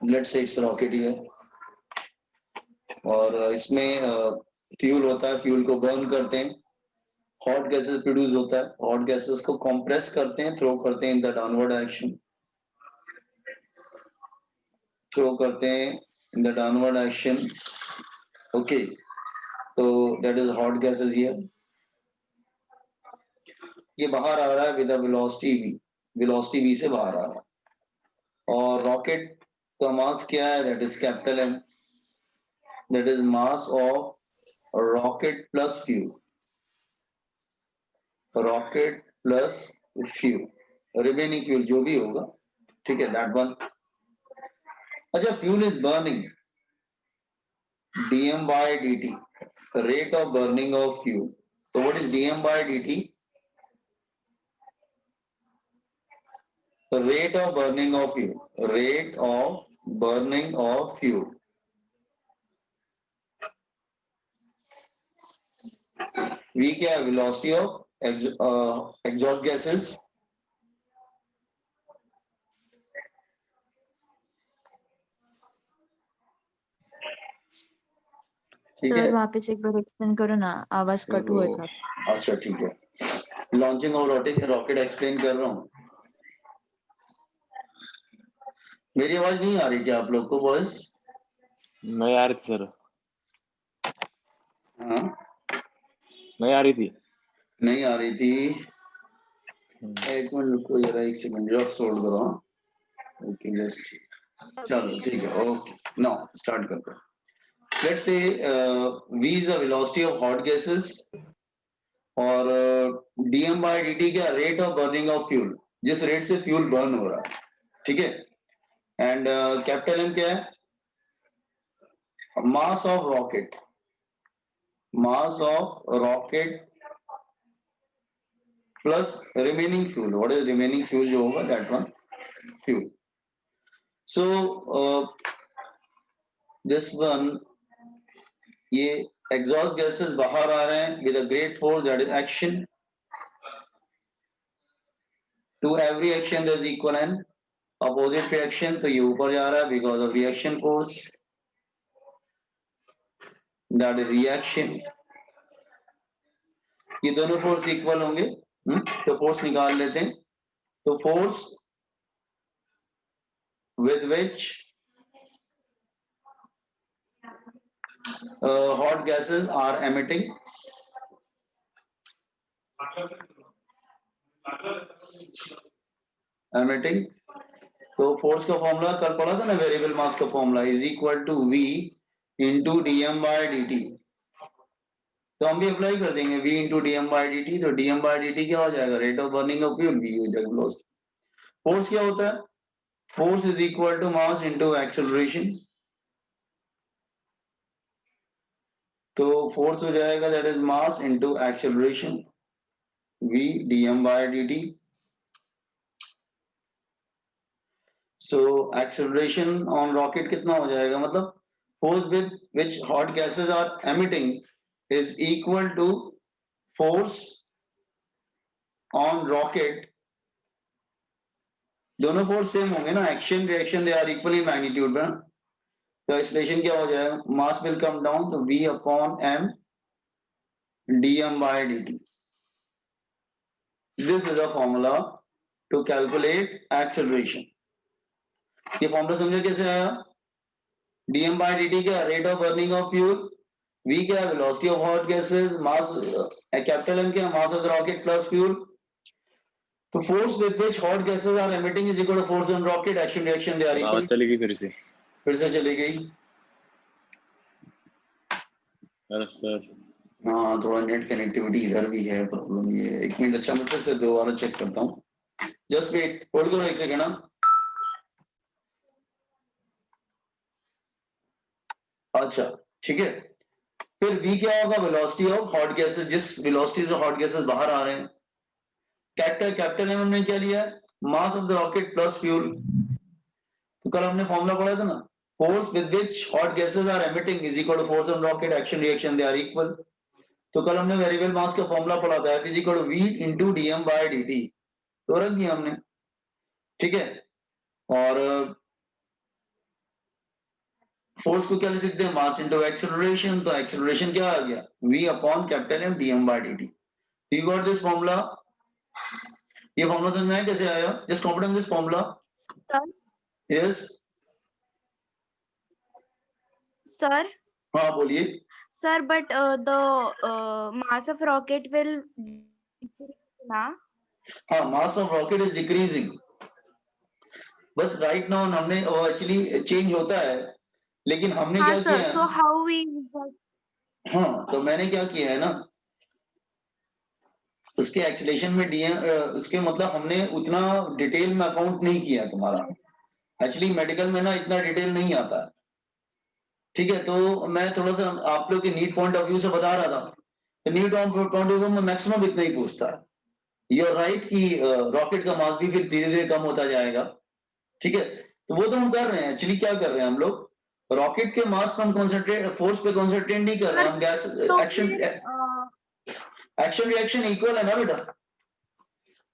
Let's say it's rocket ही है और इसमें फ्यूल होता है, फ्यूल को बर्न करते हैं, हॉट गैसेस प्रोड्यूस होता है, हॉट गैसेस को कंप्रेस करते हैं, थ्रो करते हैं in the downward direction, throw करते हैं in the downward direction. Okay, तो that is hot gases here. ये बाहर आ रहा है विद वेलोसिटी v से बाहर आ रहा है। और रॉकेट का मास क्या है? That is capital M, that is mass of rocket plus fuel, rocket plus fuel, remaining fuel जो भी होगा, ठीक है, दैट वन। अच्छा, fuel is burning, dm by dt, rate of burning of fuel. So what is dm by dt? The rate of burning of fuel, rate of burning of fuel. V क्या है? Velocity of exhaust gases. Sir वापस एक बार explain करो ना, आवाज cut हुआ था। अच्छा ठीक है, लॉन्चिंग ऑफ रॉकेट एक्सप्लेन कर रहा हूँ। मेरी आवाज नहीं आ रही क्या आप लोग को? बॉयज नहीं आ रही थी सर। हाँ, नहीं आ रही थी। नहीं आ रही थी। एक मिनट रुको जरा, एक सेकंड जरा सोल्ड करो। ओके जस्ट, चलो ठीक है, ओके नाउ स्टार्ट करते हैं। Let's say v is the velocity of hot gases और dm by dt क्या? Rate of burning of fuel, जिस रेट से फ्यूल बर्न हो रहा है, ठीक है। एंड कैपिटल M क्या है? Mass of rocket, mass of rocket plus remaining fuel. What is remaining fuel जो होगा? That one fuel. So this one, ये एग्जॉस्ट गैसेस बाहर आ रहे हैं with a great force, that is action. To every action there is equal and opposite reaction, तो ये ऊपर जा रहा है because of reaction force, that is reaction. ये दोनों फोर्स इक्वल होंगे, तो फोर्स निकाल लेते हैं। तो force with which hot gases are emitting, तो फोर्स का फॉर्मूला कल पढ़ा था ना, वेरिएबल मास का formula is equal to v into dm bye dt। तो हम भी अप्लाई कर देंगे v into dm bye dt, तो dm बाय dt क्या हो जाएगा? Rate of burning of fuel, v हो जाएगा वेलोसिटी। फोर्स क्या होता है? Force is equal to mass into acceleration, तो फोर्स हो जाएगा that is mass into acceleration, v dm bye dt। So acceleration on rocket कितना हो जाएगा? मतलब force with which hot gases are emitting is equal to force on rocket. दोनों force same होंगे ना, action reaction they are equal in magnitude ना। तो acceleration क्या हो जाएगा? मास विल कम डाउन, तो v upon m dm bye dt। This is a formula to calculate acceleration. ये फॉर्मूला समझो कैसे आया? dm by dt क्या? Rate of burning of fuel, v क्या? Velocity of hot gases, mass capital M क्या? Mass of the rocket plus fuel. तो force with which hot gases are emitting is equal to force on rocket, action reaction they are equal. आवाज चली गई फिर से चली गई। अरे सर हाँ, थोड़ा नेट कनेक्टिविटी इधर भी है प्रॉब्लम। ये एक मिनट, अच्छा मैं फिर से दोबारा चेक करता हूँ, जस्ट वेट, होल्ड करो एक सेकंड। अच्छा ठीक है, फिर v क्या होगा? वेलोसिटी ऑफ हॉट गैसेस, जिस वेलोसिटी से हॉट गैसेस बाहर आ रहे हैं। कैपिटल M हमने क्या लिया? Mass of the rocket plus fuel. तो कल हमने फॉर्मूला पढ़ा था ना, force with which hot gases are emitting is equal to force on rocket, action reaction they are equal. तो कल हमने वेरिएबल मास का फॉर्मूला पढ़ा था, F is equal to v into dm bye dt, तो रख दिया हमने, ठीक है। और फोर्स को क्या लिख सकते हैं, मास इनटू एक्सेलरेशन, तो एक्सेलरेशन क्या आ गया, v upon capital M dm by dt। You got this formula? ये फॉर्मूला समझ में आया कैसे आया? Just copy down this formula. Sir, Yes. sir, हाँ बोलिए। sir, but the mass of rocket will ना? हाँ, mass of rocket is decreasing. बस right now हमने वो एक्चुअली चेंज होता है, लेकिन हमने हाँ क्या sir, किया so है? how we हाँ, तो मैंने क्या किया है ना, उसके एक्सेलेरेशन में उसके मतलब हमने उतना डिटेल में अकाउंट नहीं किया तुम्हारा। एक्चुअली मेडिकल में ना इतना डिटेल नहीं आता है, ठीक है? तो मैं थोड़ा सा आप लोग के नीट पॉइंट ऑफ व्यू से बता रहा था, तो नीट पॉइंट ऑफ व्यू में मैक्सिमम इतना ही पूछता है। यू आर राइट कि रॉकेट का मास भी फिर धीरे धीरे कम होता जाएगा, ठीक है? तो वो तो हम कर रहे हैं, एक्चुअली क्या कर रहे हैं हम लोग, रॉकेट के मास पर हम कंसंट्रेट, फोर्स पे कंसंट्रेट नहीं कर रहे हैं हम, गैस तो एक्शन रिएक्शन इक्वल है ना बेटा,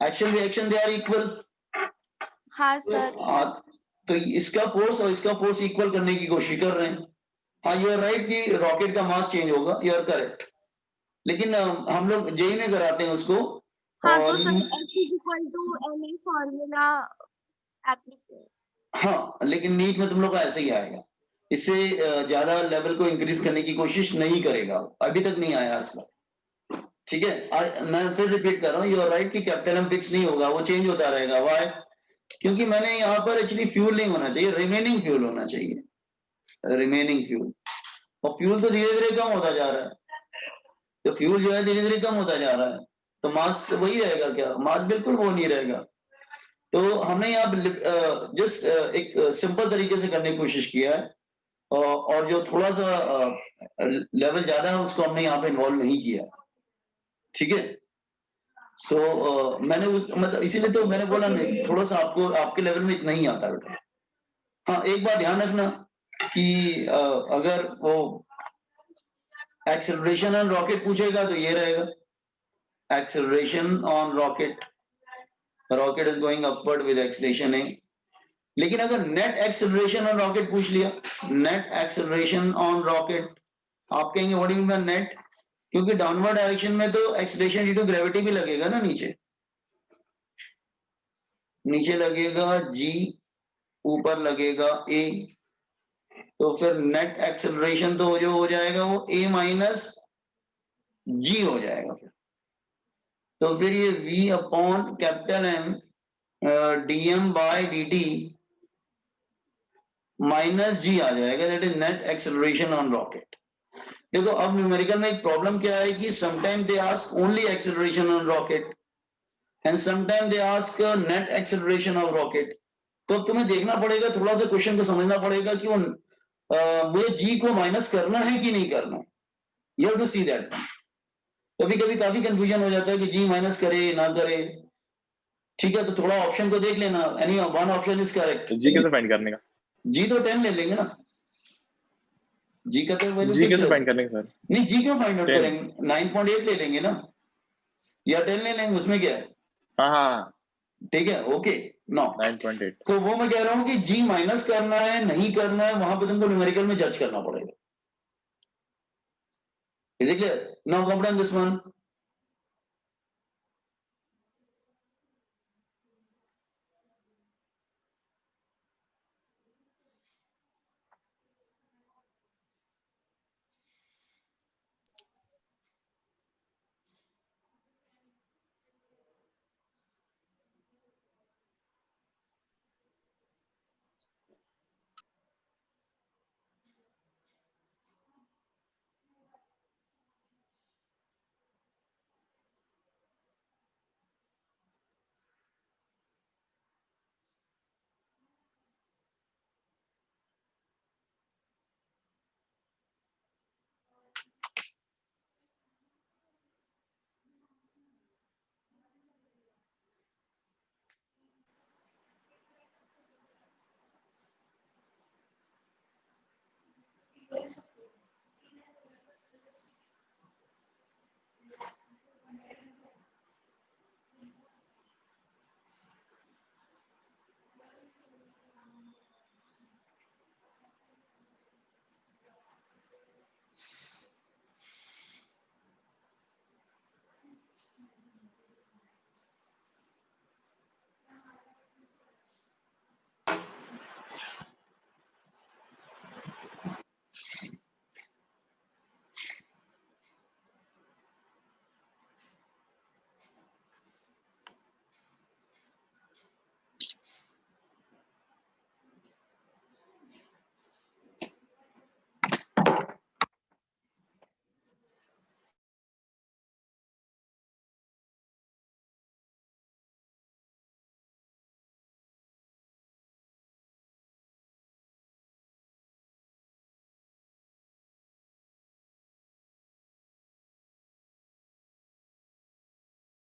action reaction they are equal. हाँ सर, तो इसका फोर्स और इसका फोर्स इक्वल करने की कोशिश कर रहे हैं। हाँ, यू आर राइट कि रॉकेट का मास चेंज होगा, यू आर करेक्ट, लेकिन हम लोग जेई में कराते हैं उसको। हाँ तो और sir F is equal to any formula applicable। हाँ, लेकिन नीट में तुम लोग का ऐसे ही आएगा, इससे ज्यादा लेवल को इंक्रीज करने की कोशिश नहीं करेगा, अभी तक नहीं आया आज तक, ठीक है? मैं फिर रिपीट कर रहा हूँ, यू आर राइट कि कैपिटल एम फिक्स नहीं होगा, वो चेंज होता रहेगा। व्हाई? क्योंकि मैंने यहाँ पर एक्चुअली फ्यूल नहीं होना चाहिए, रिमेनिंग फ्यूल होना चाहिए, रिमेनिंग फ्यूल, और फ्यूल तो धीरे धीरे कम होता जा रहा है, तो फ्यूल जो है धीरे धीरे कम होता जा रहा है, तो मास वही रहेगा क्या? मास बिल्कुल वो नहीं रहेगा। तो हमने यहाँ जस्ट एक सिंपल तरीके से करने की कोशिश किया है, और जो थोड़ा सा लेवल ज्यादा है उसको हमने यहाँ पे इन्वॉल्व नहीं किया, ठीक है? सो मैंने मतलब इसीलिए तो मैंने बोला नहीं, थोड़ा सा आपको आपके लेवल में इतना ही आता बेटा। हाँ, एक बात ध्यान रखना कि अगर वो एक्सेलरेशन ऑन रॉकेट पूछेगा तो ये रहेगा, acceleration on rocket, rocket is going upward with acceleration A. लेकिन अगर नेट एक्सेलरेशन ऑन रॉकेट पूछ लिया, नेट एक्सेलरेशन ऑन रॉकेट, आप कहेंगे what do you mean net, क्योंकि डाउनवर्ड डायरेक्शन में तो एक्सेलरेशन ड्यू टू ग्रेविटी भी लगेगा ना, नीचे नीचे लगेगा g, ऊपर लगेगा a, तो फिर नेट एक्सेलरेशन तो जो हो जाएगा वो a माइनस g हो जाएगा फिर, तो फिर ये v upon capital M dm bye dt minus g आ जाएगा, that is net acceleration on rocket. देखो अब न्यूमेरिकल में एक प्रॉब्लम क्या है कि sometime they ask only acceleration on rocket and sometime they ask net acceleration of rocket. तो अब तुम्हें देखना पड़ेगा, थोड़ा सा क्वेश्चन को समझना पड़ेगा कि मुझे जी को माइनस करना है कि नहीं करना है, you have to see that. कभी कभी काफी कंफ्यूजन हो जाता है कि जी माइनस करे ना करे, ठीक है? तो थोड़ा ऑप्शन को देख लेना, any one option is correct. जी कैसे फाइंड करने का? जी तो 10 ले लेंगे ना, जी का तो वैल्यू जी फिक्स कैसे है। फाइंड करने का सर? नहीं, जी क्यों फाइंड आउट 10? करेंगे, 9.8 ले लेंगे ना, या 10 ले लेंगे, उसमें क्या है? हाँ हाँ, ठीक है, ओके। नो 9.8। तो वो मैं कह रहा हूँ कि जी माइनस करना है नहीं करना है, वहां पे तुमको न्यूमेरिकल में जज करना पड़ेगा। Is it clear? Now come down this one,